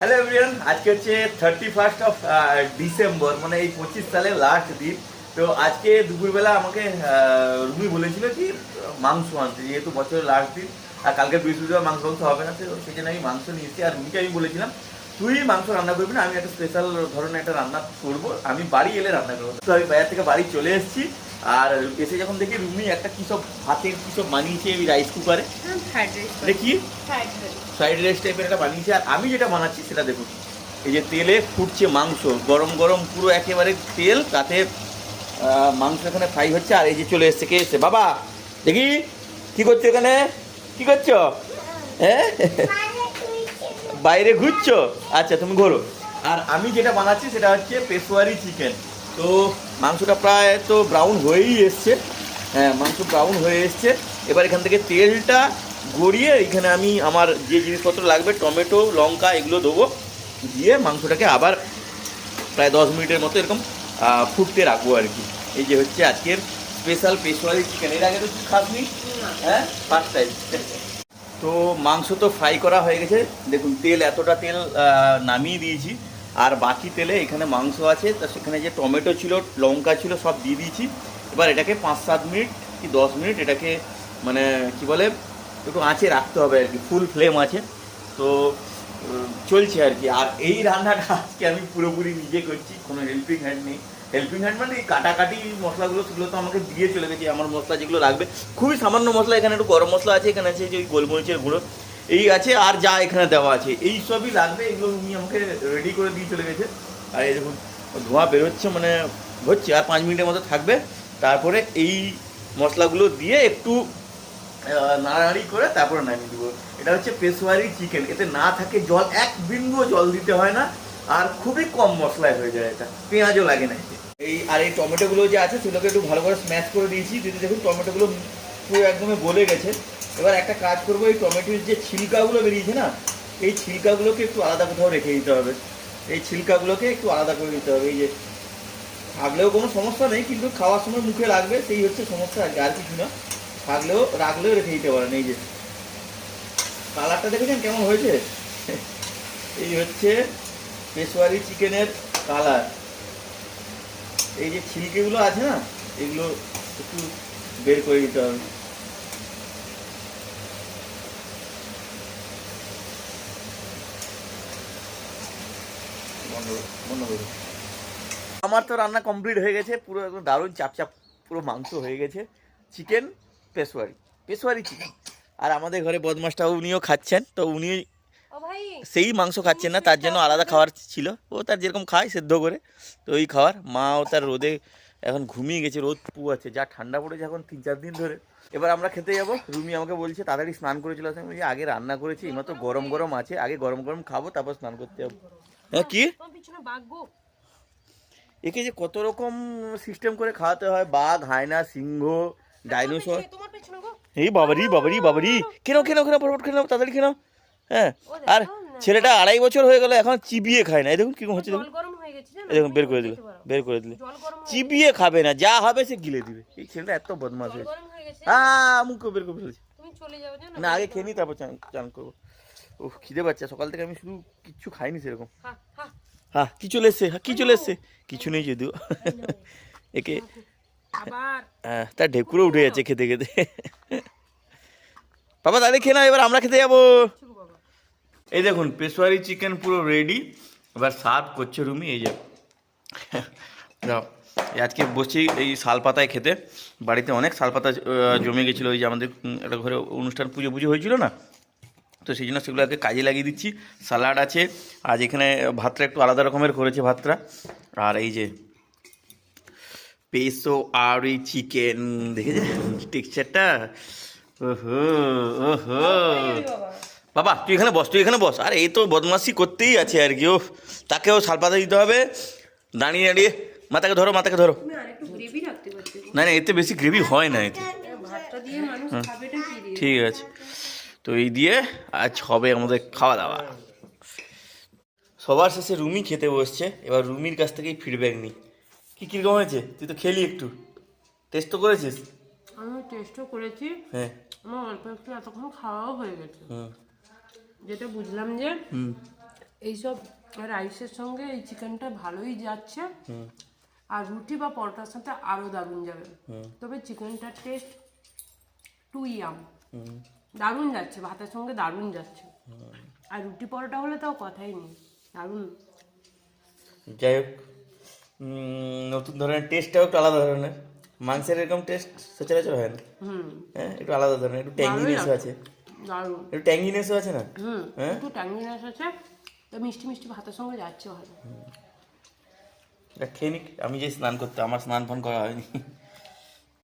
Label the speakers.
Speaker 1: Hello everyone, আজকে হচ্ছে 31 December, মানে এই 25 সালের লাস্ট দিন। তো আজকে দুপুরবেলা আমাকে রুমি বলেছিল কি মাংস আনতে, যেহেতু বছরের লাস্ট দিন আর কালকে বৃহস্পতিবার মাংস হবে না, তো সেই জন্য আমি মাংস নিয়ে এসেছি। আর রুমিকে আমি বলেছিলাম তুই মাংস রান্না করবি না, আমি একটা স্পেশাল ধরনের একটা রান্না করবো, আমি বাড়ি এলে রান্না করবো। তো আমি বাজার থেকে বাড়ি চলে এসেছি, আর এসে যখন দেখি রুমি একটা কী সব ভাতের কী সব বানিয়েছে এই রাইস কুকারে, দেখি ফ্রাইড রাইস টাইপের একটা বানিয়েছে। আর আমি যেটা বানাচ্ছি সেটা দেখুন, এই যে তেলে ফুটছে মাংস, গরম গরম পুরো একেবারে তেল, তাতে মাংস এখানে ফ্রাই হচ্ছে। আর এই যে চলে এসছে, কে এসছে? বাবা দেখি কি করছো এখানে, কি করছো? হ্যাঁ বাইরে ঘুরছো? আচ্ছা তুমি ঘোরো। আর আমি যেটা বানাচ্ছি সেটা হচ্ছে পেশোয়ারি চিকেন। তো মাংসটা প্রায় তো ব্রাউন হয়েই এসছে, হ্যাঁ মাংস ব্রাউন হয়ে এসছে। এবার এখান থেকে তেলটা গড়িয়ে এখানে আমি আমার যে জিনিসপত্র লাগবে, টমেটো, লঙ্কা, এগুলো দেবো, দিয়ে মাংসটাকে আবার প্রায় 10 মিনিটের মতো এরকম ফুটতে রাখবো আর কি। এই যে হচ্ছে আজকের স্পেশাল পেশোয়ারি চিকেন। এর আগে তো খাসনি, হ্যাঁ ফার্স্ট টাইম। তো মাংস তো ফ্রাই করা হয়ে গেছে, দেখুন তেল এতটা তেল নামিয়ে দিয়েছি। আর বাকি তেলে এখানে মাংস আছে, তা সেখানে যে টমেটো ছিল, লঙ্কা ছিল, সব দিয়ে দিয়েছি। এবার এটাকে 5-7 মিনিট কি 10 মিনিট এটাকে মানে কি বলে একটু আঁচে রাখতে হবে আর কি, ফুল ফ্লেম আছে। তো চলছে আর কি। আর এই রান্নাটা আজকে আমি পুরোপুরি নিজে করছি, কোনো হেল্পিং হ্যান্ড নেই। হেল্পিং হ্যান্ড মানে এই কাটাকাটি মশলাগুলো সেগুলো তো আমাকে দিয়ে চলে গেছি, আমার মশলা যেগুলো লাগবে খুবই সামান্য মশলা। এখানে একটু গরম মশলা আছে, এখানে আছে যে ওই গোলমরিচের গুঁড়ো এই আছে, আর যা এখানে দেওয়া আছে এই সবই লাগবে, এগুলো উনি আমাকে রেডি করে দিয়ে চলে গেছে। আর এই দেখুন ধোঁয়া বেরোচ্ছে, মানে হচ্ছে আর 5 মিনিটের মতো থাকবে। তারপরে এই মশলাগুলো দিয়ে একটু নাড়ানাড়ি করে তারপরে নামিয়ে দেবো। এটা হচ্ছে পেশোয়ারি চিকেন, এতে না থাকে জল, এক বিন্দুও জল দিতে হয় না, আর খুবই কম মশলায় হয়ে যায়, এটা পেঁয়াজও লাগে না এতে। এই টমেটোগুলো যে আছে সেগুলোকে একটু ভালো করে স্ম্যাশ করে দিয়েছি, দিদি দেখুন টমেটোগুলো পুরো একদমই গলে গেছে। এবার একটা কাজ করবো, এই টমেটোর যে ছিলকাগুলো বেরিয়েছে না, এই ছিলকাগুলোকে একটু আলাদা কোথাও রেখে দিতে হবে। এই ছিলকাগুলোকে একটু আলাদা করে দিতে হবে। এই যে থাকলেও কোনো সমস্যা নেই, কিন্তু খাওয়ার সময় মুখে লাগবে, সেই হচ্ছে সমস্যা, আর কিছু না। রাখলেও রেখে দিতে পারেন। এই যে কালারটা দেখেছেন কেমন হয়েছে? এই হচ্ছে পেশোয়ারি চিকেনের কালার। এই যে ছিলকেগুলো আছে না, এগুলো একটু বের করে দিতে হবে। আমার তো রান্না কমপ্লিট হয়ে গেছে, পুরো একদম দারুণ চাপচাপ পুরো মাংস হয়ে গেছে। Chicken Peshawari chicken. আর আমাদের ঘরে বদমাসটাও উনিও খাচ্ছেন, তো উনি সেই মাংস খাচ্ছেন না, তার জন্য আলাদা খাবার ছিল, ও তার যেরকম খায় সেদ্ধ করে, তো ওই খাবার। মাও তার রোদে এখন ঘুমিয়ে গেছে, রোদ পু আছে, যা ঠান্ডা পড়েছে এখন 3-4 দিন ধরে। এবার আমরা খেতে যাবো। রুমি আমাকে বলছে তাড়াতাড়ি স্নান করে চলে আসে, আমি আগে রান্না করেছি, এইমাত্র গরম গরম আছে, আগে গরম গরম খাবো তারপর স্নান করতে যাবো। হ্যাঁ কি একে যে কত রকম সিস্টেম করে খাওয়াতে হয়, বাঘ, হায়না, সিংহ, ডাইনোসর। এই বাবারি কেন ফটফট খেলাম, তাড়াতাড়ি খেলাম। হ্যাঁ, আর ছেলেটা 2.5 বছর হয়ে গেল, এখন চিবিয়ে খায় না। এই দেখুন কিরকম হচ্ছে, দেখুন দেখুন বের করে দিলে চিবিয়ে খাবে না, যা হবে সে গিলে দিবে। এই ছেলেটা এত বদমাশ হয়েছে। মুখ বের করে ফেলেছে। না আগে খেয়ে নি তারপর চান করবো। ও খিদে পাচ্ছে, সকাল থেকে আমি শুধু কিচ্ছু খাইনি সেরকম। কি চলে এসছে, কিছু নেই যদিও। একে তার ঢেকুরও উঠে যাচ্ছে খেতে খেতে। বাবা তাদের খেয়ে না, এবার আমরা খেতে যাবো। এই দেখুন পেশোয়ারি চিকেন পুরো রেডি, এবার সার্ভ করছে রুমি। এই যে আজকে বসছি এই শালপাতায় খেতে, বাড়িতে অনেক শালপাতা জমে গেছিলো, ওই যে আমাদের একটা ঘরে অনুষ্ঠান পুজো হয়েছিল না, তো সেই জন্য সেগুলো আগে কাজে লাগিয়ে দিচ্ছি। স্যালাড আছে, আজ এখানে ভাতটা একটু আলাদা রকমের করেছে ভাতটা। আর এই যে পেশোয়ারি চিকেন, দেখেছেন টেক্সচারটা? ওহো বাবা তুই এখানে বস। আর এই তো বদমাশি করতেই আছে আর কি। ও তাকেও শালপাতা দিতে হবে, দাঁড়িয়ে মাথাকে ধরো। না এতে বেশি গ্রেভি হয় না এতে। ঠিক আছে, তো এই দিয়ে আজ হবে আমাদের খাওয়া দাওয়া। সবার শেষে রুমি খেতে বসছে, এবার রুমির কাছ থেকেই ফিডব্যাক নিই। কিরকম হয়েছে? তুই তো খেলি, একটু টেস্ট তো করেছিস?
Speaker 2: আমি টেস্টও করেছি,
Speaker 1: হ্যাঁ
Speaker 2: আমার অল্প একটু এতক্ষণ খাওয়াও হয়ে গেছে। যেটা বুঝলাম যে এইসব রাইসের সঙ্গে এই চিকেনটা ভালোই যাচ্ছে। আর রুটি বা পরোটার সাথে আরও দারুণ যাবে। তবে চিকেনটার টেস্ট টু ইয়াম, দারুণ যাচ্ছে, ভাতের সঙ্গে দারুণ যাচ্ছে। আর রুটি পরোটা হলে তাও কথাই নেই, দারুণ।
Speaker 1: যাই হোক, নতুন ধরনের টেস্টটাও একটু আলাদা ধরনের। মাংসের এরকম টেস্ট সচরাচর হয় না। হ্যাঁ, একটু আলাদা ধরনের, একটু ট্যাঙ্গিনেসও আছে।
Speaker 2: দারুণ,
Speaker 1: একটু ট্যাঙ্গিনেসও আছে না? হ্যাঁ,
Speaker 2: একটু ট্যাঙ্গিনেস আছে, তো মিষ্টি মিষ্টি ভাতের সঙ্গে যাচ্ছে ভালো।
Speaker 1: এটা খেয়ে নিক। আমি যে স্নান করতে, আমার স্নান ফান করা হয়নি।